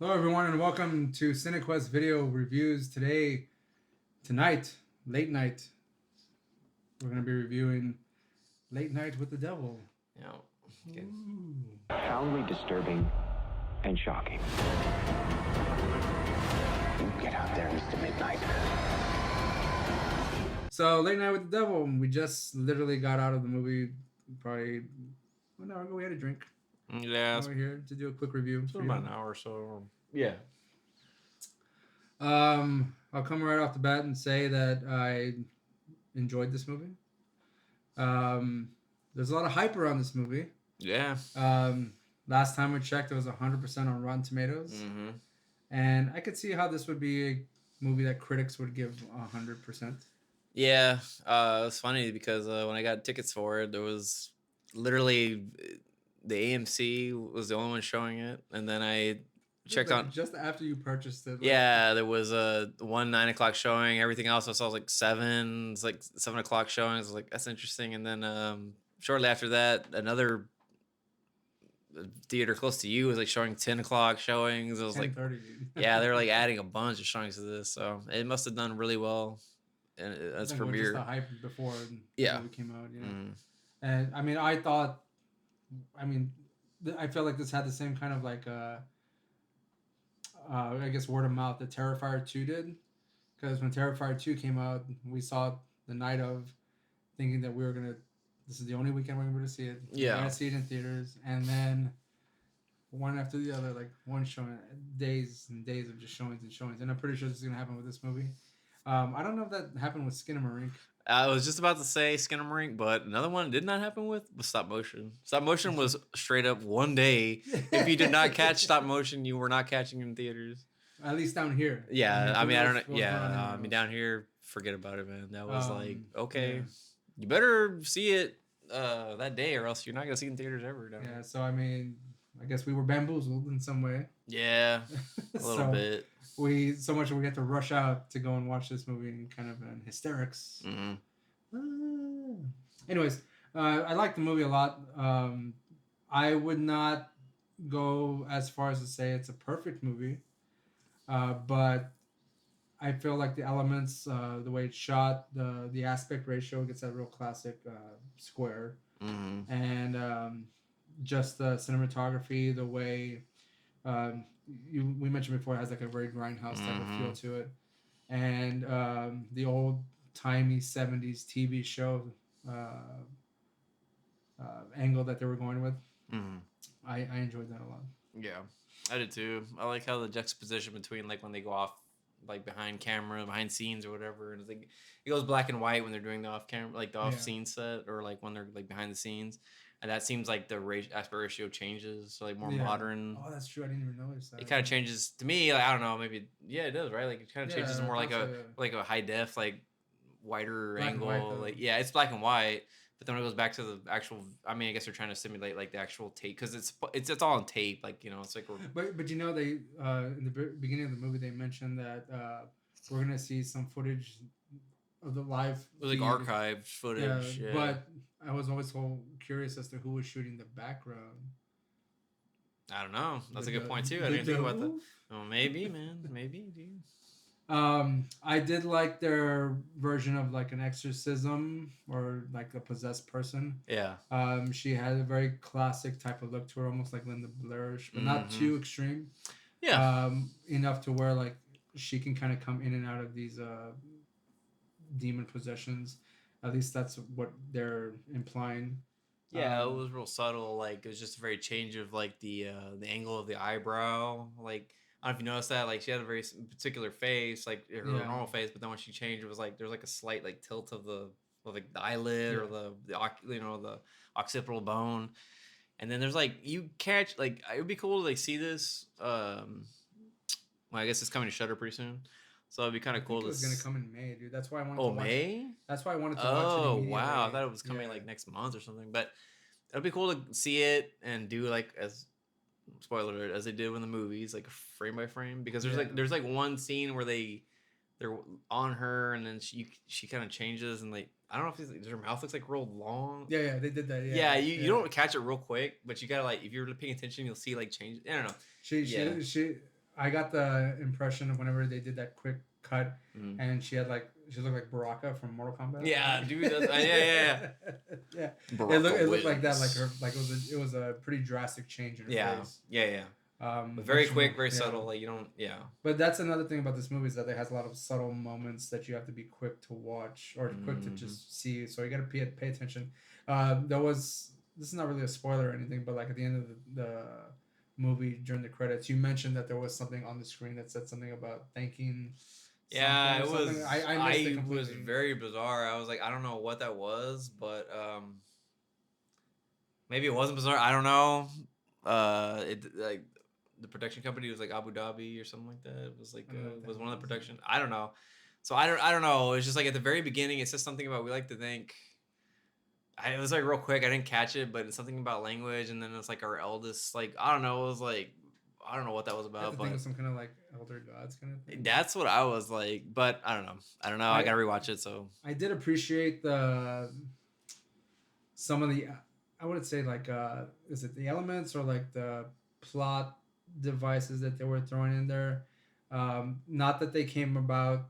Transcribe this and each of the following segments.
Hello, everyone, and welcome to CineQuest Video Reviews. Tonight, late night, we're going to be reviewing Late Night with the Devil. Yeah. Okay. Profoundly disturbing and shocking. You get out there, Mr. Midnight. So, Late Night with the Devil, we just literally got out of the movie probably an hour ago. We had a drink. Yeah. Now we're here to do a quick review. It's been about an hour or so. Yeah. I'll come right off the bat and say that I enjoyed this movie. There's a lot of hype around this movie. Yeah. Last time we checked, it was 100% on Rotten Tomatoes. Mm-hmm. And I could see how this would be a movie that critics would give 100%. Yeah. It was funny because when I got tickets for it, there was literally the AMC was the only one showing it. And then I checked on... Just after you purchased it. Yeah, there was a 9 o'clock showing. Everything else I saw was like 7. It's like 7 o'clock showing. I was like, that's interesting. And then shortly after that, another theater close to you was like showing 10 o'clock showings. It was like, yeah, they were like adding a bunch of showings to this. So it must have done really well. And that's premiere. Just the hype before the movie came out. You know? And I mean, I feel like this had the same kind of like, I guess word of mouth that Terrifier 2 did. Because when Terrifier 2 came out, we saw it the night of, thinking that this is the only weekend we're going to see it. Yeah. We're going to see it in theaters. And then one after the other, like one showing, days and days of just showings and showings. And I'm pretty sure this is going to happen with this movie. I don't know if that happened with Skinamarink. I was just about to say Skinamarink, but another one did not happen with was stop motion. Stop motion was straight up one day. If you did not catch stop motion, you were not catching it in theaters. At least down here. Yeah, I mean, I don't know. Yeah, I mean, down here, forget about it, man. That was like, okay, you better see it that day, or else you're not gonna see it in theaters ever. Down here. So I mean, I guess we were bamboozled in some way. Yeah, a little bit. We get to rush out to go and watch this movie in kind of in hysterics. Mm-hmm. Anyways, I like the movie a lot. I would not go as far as to say it's a perfect movie, but I feel like the elements, the way it's shot, the aspect ratio gets that real classic square, and just the cinematography, the way we mentioned before, it has like a very grindhouse type of feel to it, and the old timey 70s TV show angle that they were going with. I enjoyed that a lot. Yeah, I did too. I like how the juxtaposition between like when they go off like behind camera, behind scenes or whatever, and it's like it goes black and white when they're doing the off camera, like the off scene set, or like when they're like behind the scenes, and that seems like the aspect ratio changes, so like more modern. Oh, that's true. I didn't even notice that. It kind of changes to me. Like, I don't know, maybe it does, right? Like it kind of changes more like a high def, like wider black angle. Like it's black and white. But then when it goes back to the actual, I mean, I guess they're trying to simulate like the actual tape because it's all on tape, like it's like. But you know they in the beginning of the movie they mentioned that we're gonna see some footage of the live. It was like archived footage. Yeah, but I was always so curious as to who was shooting the background. I don't know. That's a good point too. I didn't think about that. Oh, maybe, man. Maybe, dude. I did like their version of like an exorcism or like a possessed person. Yeah. She had a very classic type of look to her, almost like Linda Blairish, but not too extreme. Yeah. Enough to where like she can kind of come in and out of these demon possessions. At least that's what they're implying. Yeah, it was real subtle. Like it was just a very change of like the angle of the eyebrow, like. I don't know if you noticed that, like she had a very particular face, like her normal face, but then when she changed, it was like there's like a slight like tilt of the eyelid or the occipital bone, and then there's like you catch like it would be cool to like see this. Well, I guess it's coming to Shudder pretty soon, so it'd be kind of cool. It was gonna come in May, dude. That's why I wanted. to watch May? It. That's why I wanted to watch it. Oh wow, I thought it was coming like next month or something, but it'd be cool to see it and do like as. Spoiler alert, as they did in the movies, like frame by frame, because there's like one scene where they're on her and then she kind of changes and like I don't know if her mouth looks like real long. Yeah, they did that. Yeah, you don't catch it real quick, but you gotta like if you're paying attention, you'll see like change. I don't know. She I got the impression of whenever they did that quick cut, Mm. and she looked like Baraka from Mortal Kombat. Yeah, Like, dude. That's, yeah. yeah. Baraka It looked like that, like wins. her, like it was a pretty drastic change in her Yeah, face. yeah. But very Which quick, very yeah. subtle. Like you don't. Yeah. But that's another thing about this movie is that it has a lot of subtle moments that you have to be quick to watch or quick to just see. So you got to pay attention. There was this is not really a spoiler or anything, but like at the end of the movie during the credits, you mentioned that there was something on the screen that said something about thanking. Yeah, it Something. was. I missed it was completely. very bizarre. I was like, I don't know what that was, but maybe it wasn't bizarre. I don't know. It like the production company was like Abu Dhabi or something like that. It was like was one of the production. I don't know. So I don't know. It's just like at the very beginning, it says something about we like to thank. It was like real quick. I didn't catch it, but it's something about language, and then it's like our eldest. Like I don't know. It was like I don't know what that was I have about, to but think of some kind of like elder gods kind of thing. that's what I was like. But I don't know. I gotta rewatch it. So I did appreciate some of the I wouldn't say like is it the elements or like the plot devices that they were throwing in there. Not that they came about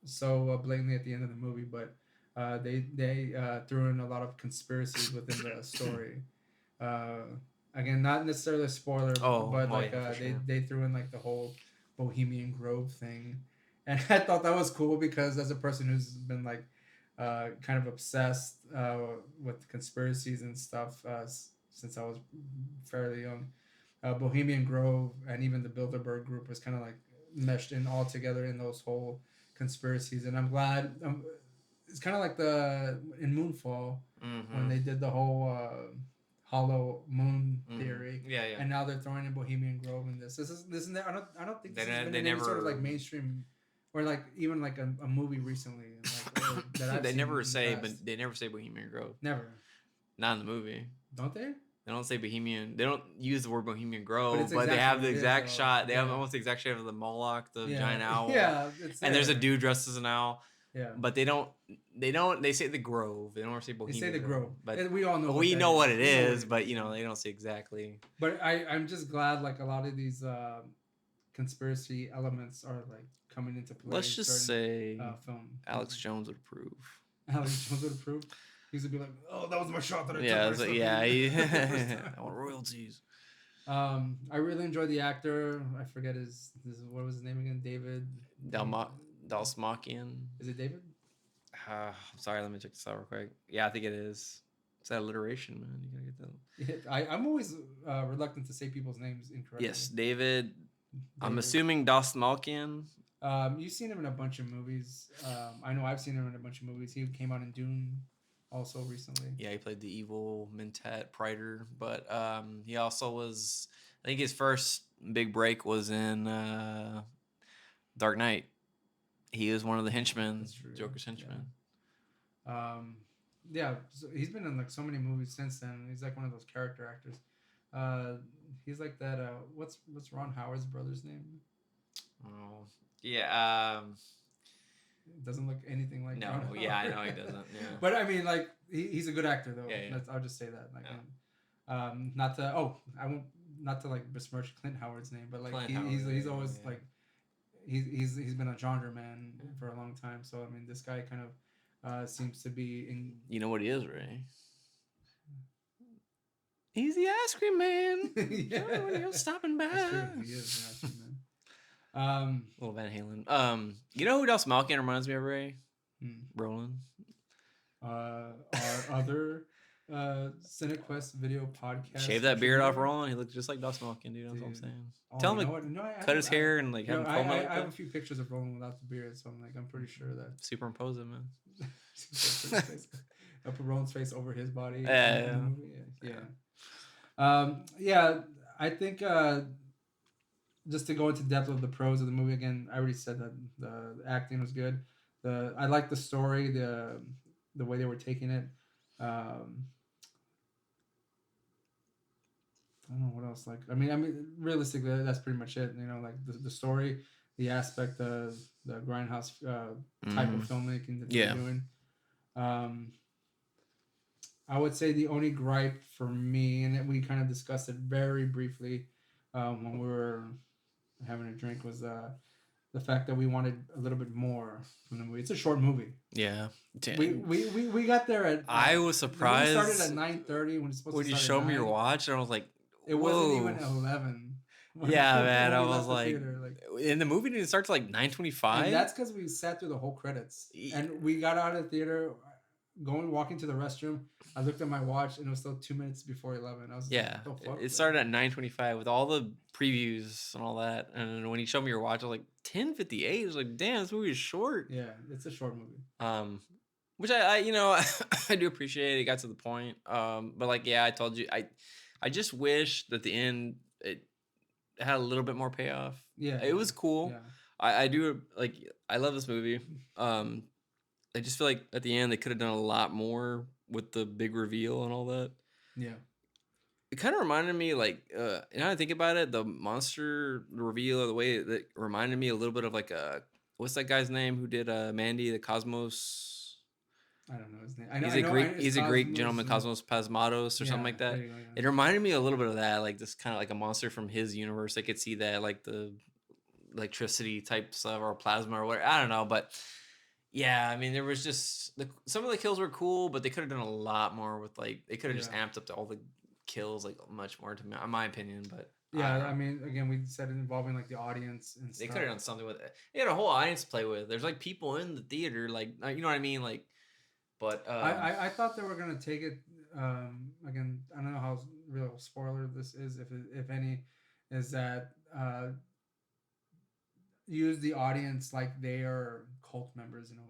so blatantly at the end of the movie, but they threw in a lot of conspiracies within the story. Uh, Again, not necessarily a spoiler, but like yeah, for sure. they threw in like the whole Bohemian Grove thing, and I thought that was cool because as a person who's been like kind of obsessed with conspiracies and stuff since I was fairly young. Bohemian Grove and even the Bilderberg Group was kind of like meshed in all together in those whole conspiracies, and I'm glad. It's kind of like the in Moonfall when they did the whole hollow moon theory, Yeah. and now they're throwing in Bohemian Grove in this. This is I don't think this has been They in any sort of like mainstream or like even like a movie recently. Like, or that I've they seen never in the say, past. but they never say Bohemian Grove. Never. Not in the movie. Don't they? They don't say Bohemian. They don't use the word Bohemian Grove, But they have the what it is, exact though. shot. They have Yeah. almost the exact shape of the Moloch, the Yeah. giant owl. Yeah, it's and there's a there. dude dressed as an owl. Yeah. But they don't. They say the Grove. They don't ever say They Bohemian. say the Grove. But And we all know. we know what it We know is. But you know they don't say exactly. But I'm just glad like a lot of these conspiracy elements are like coming into play. Let's just say film. Alex Jones would approve. Alex Jones would approve. He's gonna be like, "Oh, that was my shot that I Yeah, took." I want royalties. I really enjoyed the actor. I forget what was his name again? David Dalsmakian. Is it David? I'm sorry, let me check this out real quick. Yeah, I think it is. It's that alliteration, man. You gotta get that. I'm always reluctant to say people's names incorrectly. Yes, David. I'm assuming Dalsmakian. You've seen him in a bunch of movies. I know I've seen him in a bunch of movies. He came out in Dune also recently. Yeah, he played the evil Mentat Praetor, but he also was. I think his first big break was in Dark Knight. He was one of the henchmen, Joker's henchmen. Yeah, so he's been in like so many movies since then. He's like one of those character actors. He's like that. What's Ron Howard's brother's name? Oh, yeah. It doesn't look anything like. No, Ron yeah, Howard. I know he doesn't. Yeah, but I mean, like he's a good actor though. Yeah. I'll just say that. Like, Yeah. I won't not to like besmirch Clint Howard's name, but like Clint he's Howard, always yeah. like he's been a genre man for a long time. So I mean, this guy kind of seems to be in. You know what he is, Ray? He's the ice cream man. Yeah, stopping by. That's true. He is an ice cream man. Little Van Halen. You know who else Malkin reminds me of, Ray? Roland. Our other CineQuest video podcast. Shave that beard off, Roland. He looked just like Dos Malkin, dude. That's what I'm saying. Tell him to cut his hair and like have him comb I have a few pictures of Roland without the beard, so I'm pretty sure that superimpose it, man. I put Roland's face over his body. Yeah. Yeah. I think just to go into depth of the pros of the movie again, I already said that the acting was good. I like the story, the way they were taking it. I don't know what else. Like, I mean, realistically, that's pretty much it. You know, like the story, the aspect of the grindhouse type of filmmaking that they're doing. I would say the only gripe for me, and we kind of discussed it very briefly, when we were having a drink was the fact that we wanted a little bit more from the movie. It's a short movie. Yeah. We got there at. I was The movie started surprised at 9:30 when it's supposed when to you start at showed me your 9. watch, and I was like, It wasn't even whoa. 11. Yeah, man. When I we was left the like, theater, like, in the movie didn't start to like and 9:25. that's because we sat through the whole credits, and we got out of the theater, walking to the restroom. I looked at my watch, and it was still 2 minutes before 11. I was Yeah, like, what the fuck? it started at 9:25 with all the previews and all that. And when you showed me your watch, I was like 10:58. I was like, damn, this movie is short. Yeah, it's a short movie. Which I you know I do appreciate. It got to the point. But like yeah, I told you I just wish that the end it had a little bit more payoff. Yeah, It was cool. Yeah. I do like I love this movie. I just feel like at the end they could have done a lot more with the big reveal and all that. Yeah. It kind of reminded me like now I think about it, the monster reveal or the way that reminded me a little bit of like what's that guy's name who did Mandy the Cosmos? I don't know his name. He's a Greek gentleman, Cosmos Pasmatos or something like that. There you go, yeah. It reminded me a little bit of that, like this kind of like a monster from his universe. I could see that, like the electricity type stuff or plasma or whatever. I don't know, but yeah, I mean, there was just some of the kills were cool, but they could have done a lot more with like they could have just amped up to all the kills like much more to me, in my opinion. But yeah, I mean, again, we said it involving like the audience and they stuff. could have done something with it. They had a whole audience to play with. There's like people in the theater, like you know what I mean, like. But I thought they were gonna take it. Again, I don't know how real spoiler this is, if any, is that use the audience like they are cult members in a way.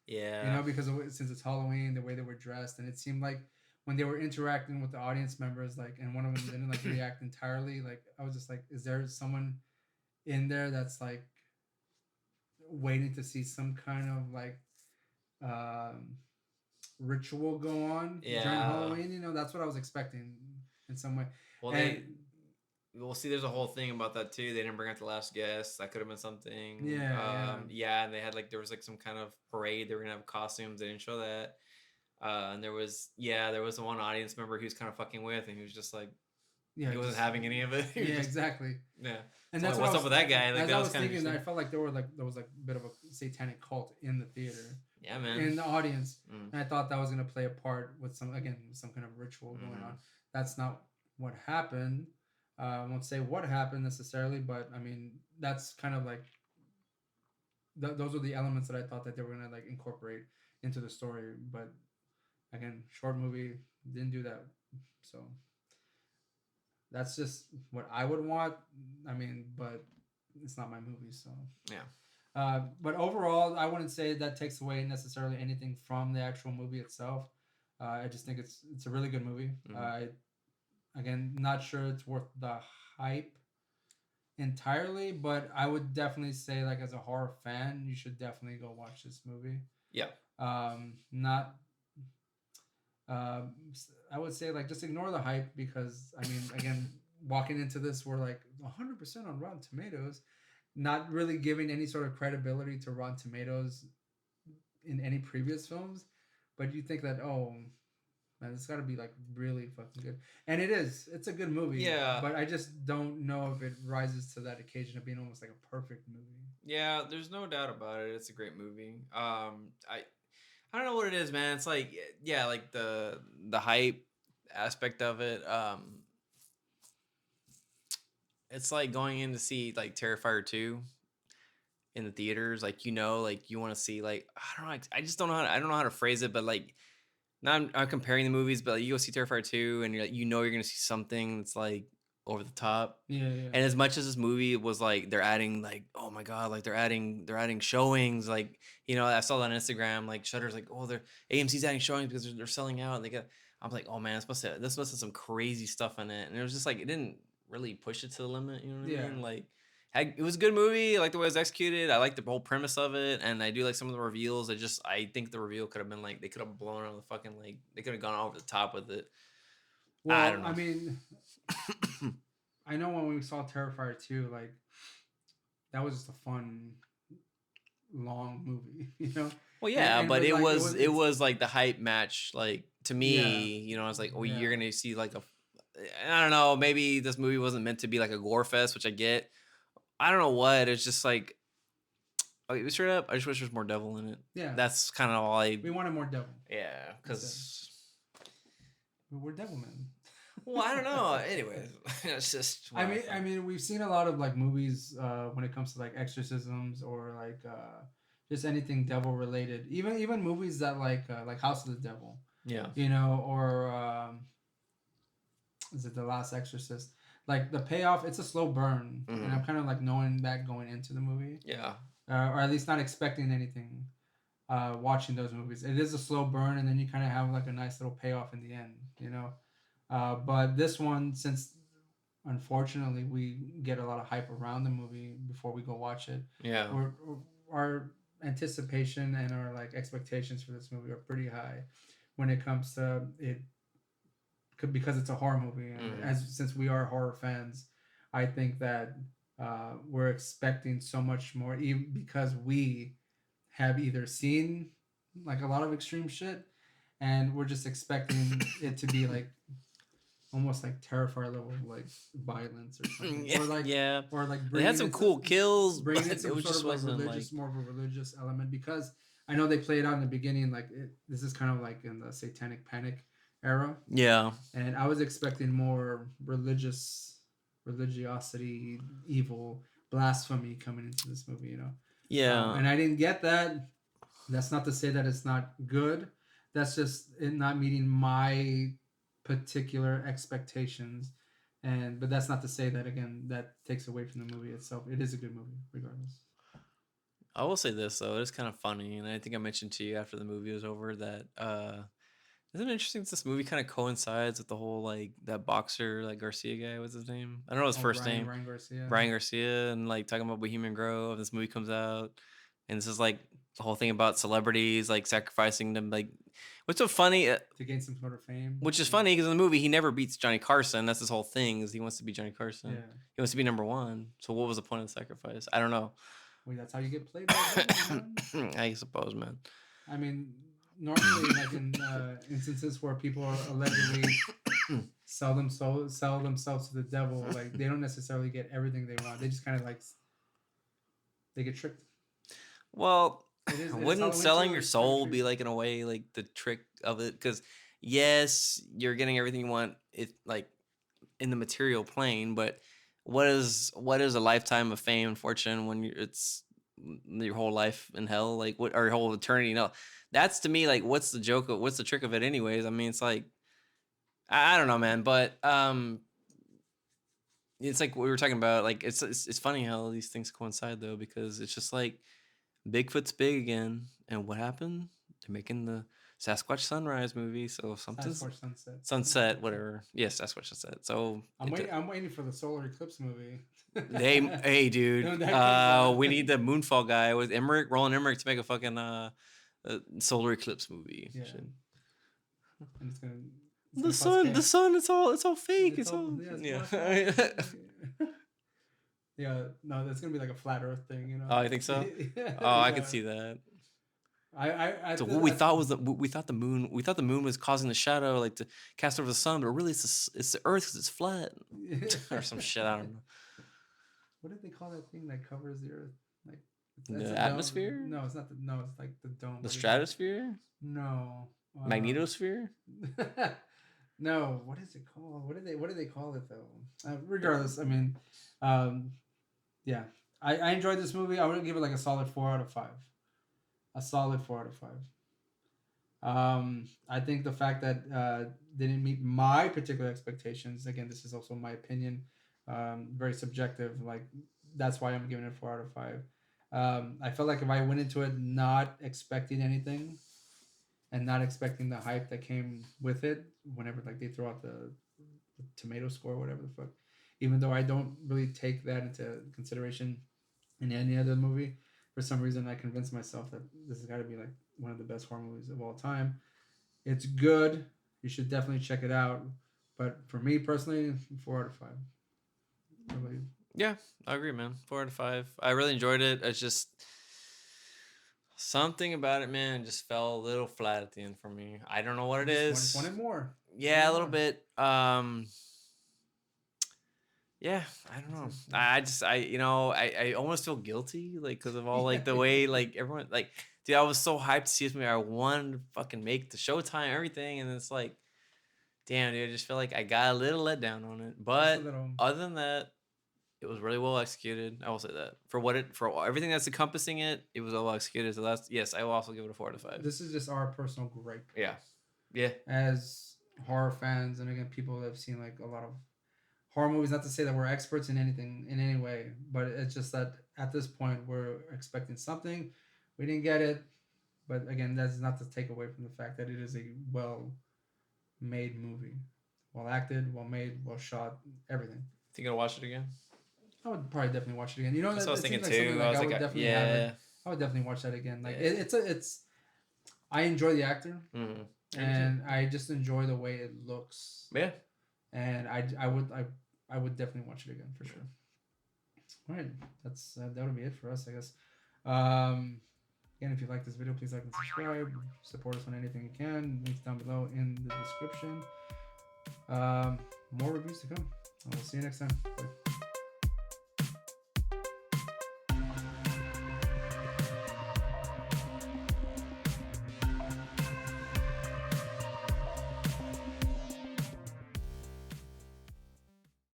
Yeah. You know, because since it's Halloween, the way they were dressed, and it seemed like when they were interacting with the audience members, like, and one of them didn't like react entirely. Like, I was just like, is there someone in there that's like waiting to see some kind of like ritual go on during Halloween? You know, that's what I was expecting in some way. Well, we'll see. There's a whole thing about that too. They didn't bring out the last guest. That could have been something. Yeah. And they had like there was like some kind of parade. They were gonna have costumes. They didn't show that. And there was one audience member he was kind of fucking with, and he was just like, he wasn't having any of it. Exactly. Yeah. And so that's like, what's up with that guy? Like, as that I was kind thinking, of I felt like there was like a bit of a satanic cult in the theater. Yeah, man. In the audience, and I thought that was gonna play a part with some kind of ritual going on. That's not what happened. I won't say what happened necessarily, but I mean that's kind of like those are the elements that I thought that they were gonna like incorporate into the story. But again, short movie didn't do that, so that's just what I would want. I mean, but it's not my movie, so yeah. But overall, I wouldn't say that takes away necessarily anything from the actual movie itself. I just think it's a really good movie. Again, not sure it's worth the hype entirely, but I would definitely say, like, as a horror fan, you should definitely go watch this movie. Yeah. Not. I would say, like, just ignore the hype because, I mean, again, walking into this, we're like 100% on Rotten Tomatoes, not really giving any sort of credibility to Rotten Tomatoes in any previous films, but you think that, oh man, it's got to be like really fucking good, and it is. It's a good movie. Yeah. But I just don't know if it rises to that occasion of being almost like a perfect movie. Yeah, there's no doubt about it. It's a great movie. I don't know what it is, man. It's like like the hype aspect of it. It's like going in to see like Terrifier 2 in the theaters. Like, you know, like you want to see like I don't know. I just don't know I don't know how to phrase it, but like. Now I'm comparing the movies, but like, you go see Terrifier 2 and you're like, you know, you're gonna see something that's like over the top. Yeah. And as much as this movie was like, they're adding like, oh my god, like they're adding showings. Like, you know, I saw that on Instagram. Like Shudder's like, oh, they're AMC's adding showings because they're selling out. And I'm like, oh man, this must have some crazy stuff in it. And it was just like it didn't really push it to the limit. You know what I mean? Like. It was a good movie. I like the way it was executed. I like the whole premise of it, and I do like some of the reveals. I think the reveal could have been like they could have blown out the fucking like they could have gone over the top with it. Well, I don't know. I mean, I know when we saw Terrifier 2, like that was just a fun, long movie, you know. Well, yeah, and but it like, was like the hype match. Like to me, you know, I was like, oh, Yeah. you're gonna see like I don't know. Maybe this movie wasn't meant to be like a gore fest, which I get. I don't know what. It's just like, okay, straight up, I just wish there was more devil in it. Yeah, That's kind of all I. we wanted more devil. Yeah, because. We're devil men. Well, I don't know. Anyways, it's just. I mean, we've seen a lot of like movies when it comes to like exorcisms or like just anything devil related. Even movies that like House of the Devil. Yeah. You know, or is it The Last Exorcist? Like the payoff, it's a slow burn, and I'm kind of like knowing that going into the movie. Yeah. Or at least not expecting anything. Watching those movies, it is a slow burn, and then you kind of have like a nice little payoff in the end. You know. But this one, since unfortunately we get a lot of hype around the movie before we go watch it, Yeah. Our anticipation and our like expectations for this movie are pretty high when it comes to it, because it's a horror movie, and since we are horror fans, I think that we're expecting so much more, even because we have either seen like a lot of extreme shit, and we're just expecting it to be like almost like Terrifier level like violence or something. Yeah, Or like or like they had some cool kills, bringing but in some it was sort just of like wasn't religious, like more of a religious element, because I know they played out in the beginning like this is kind of like in the Satanic Panic era. Yeah. And I was expecting more religiosity, evil, blasphemy coming into this movie, you know. Yeah. And I didn't get that. That's not to say that it's not good. That's just it not meeting my particular expectations. And but that's not to say that again that takes away from the movie itself. It is a good movie regardless. I will say this though, it's kind of funny, and I think I mentioned to you after the movie was over that isn't it interesting that this movie kind of coincides with the whole like that boxer like Garcia guy, what's his name? I don't know his first name. Ryan Garcia. Ryan Garcia, and like talking about Bohemian Grove. This movie comes out, and this is like the whole thing about celebrities like sacrificing them. Like, what's so funny? To gain some sort of fame. Which is funny because in the movie he never beats Johnny Carson. That's his whole thing, is he wants to be Johnny Carson. Yeah. He wants to be number one. So what was the point of the sacrifice? I don't know. Well, that's how you get played. By I suppose, man. I mean, normally, like in instances where people are allegedly sell themselves to the devil, like they don't necessarily get everything they want. They just kind of like they get tricked. Well, it wouldn't selling your soul be like in a way like the trick of it? Because yes, you're getting everything you want. It like in the material plane, but what is a lifetime of fame and fortune when it's your whole life in hell, like what, or your whole eternity? You know, that's to me like what's the joke of, what's the trick of it anyways? I mean, it's like I don't know, man, but it's like what we were talking about, like it's funny how these things coincide though, because it's just like Bigfoot's big again, and what happened? They're making the Sasquatch Sunrise movie, so something's Sasquatch Sunset, whatever. Yes, Sasquatch Sunset. So I'm waiting for the solar eclipse movie. hey, dude, we need the Moonfall guy with Roland Emmerich to make a fucking solar eclipse movie. Yeah. And it's gonna the sun, it's all fake. It's all yeah. Yeah, no, that's gonna be like a flat Earth thing, you know. Oh, I think so. Yeah. Oh, I could see that. So what we thought was we thought the moon was causing the shadow like to cast over the sun, but really it's the Earth because it's flat or some shit. I don't know. What did they call that thing that covers the Earth? Like the atmosphere? Dome. No, it's not no, it's like the dome. The stratosphere? No. Magnetosphere? No, what is it called? What do they call it though? Regardless, I mean, yeah, I enjoyed this movie. I would give it like a solid 4 out of 5. A solid 4 out of 5. I think the fact that didn't meet my particular expectations. Again, this is also my opinion. Very subjective. Like that's why I'm giving it 4 out of 5. I felt like if I went into it not expecting anything, and not expecting the hype that came with it, whenever like they throw out the tomato score or whatever the fuck, even though I don't really take that into consideration in any other movie, for some reason I convinced myself that this has got to be like one of the best horror movies of all time. It's good. You should definitely check it out. But for me personally, 4 out of 5. Yeah, I agree, man. 4 out of 5. I really enjoyed it. It's just something about it, man, just fell a little flat at the end for me. I don't know what it is. Just wanted more. Yeah, a little bit. Yeah, I don't know. It's I almost feel guilty, like, because of all, like, the way, like, everyone, like, dude, I was so hyped to see this movie. I wanted to fucking make the Showtime, everything, and it's like, damn, dude, I just feel like I got a little let down on it. just a But little. other than that, it was really well executed. I will say that for everything that's encompassing it, it was well executed. So that's yes, I will also give it a 4 out of 5. This is just our personal gripe. Yeah, yeah. As horror fans, and again, people that have seen like a lot of horror movies. Not to say that we're experts in anything in any way, but it's just that at this point we're expecting something. We didn't get it, but again, that's not to take away from the fact that it is a well-made movie, well acted, well made, well shot, everything. Think you'll watch it again? I would probably definitely watch it again. You know, That's what I was it thinking seems like too. something I like was I like, would definitely have it. yeah. I would definitely watch that again. Like Yeah. it's. I enjoy the actor, Mm-hmm. and I just enjoy the way it looks. Yeah. And I would definitely watch it again for sure. All right, that's that would be it for us, I guess. Again, if you like this video, please like and subscribe. Support us on anything you can. Links down below in the description. More reviews to come. I will see you next time. Bye.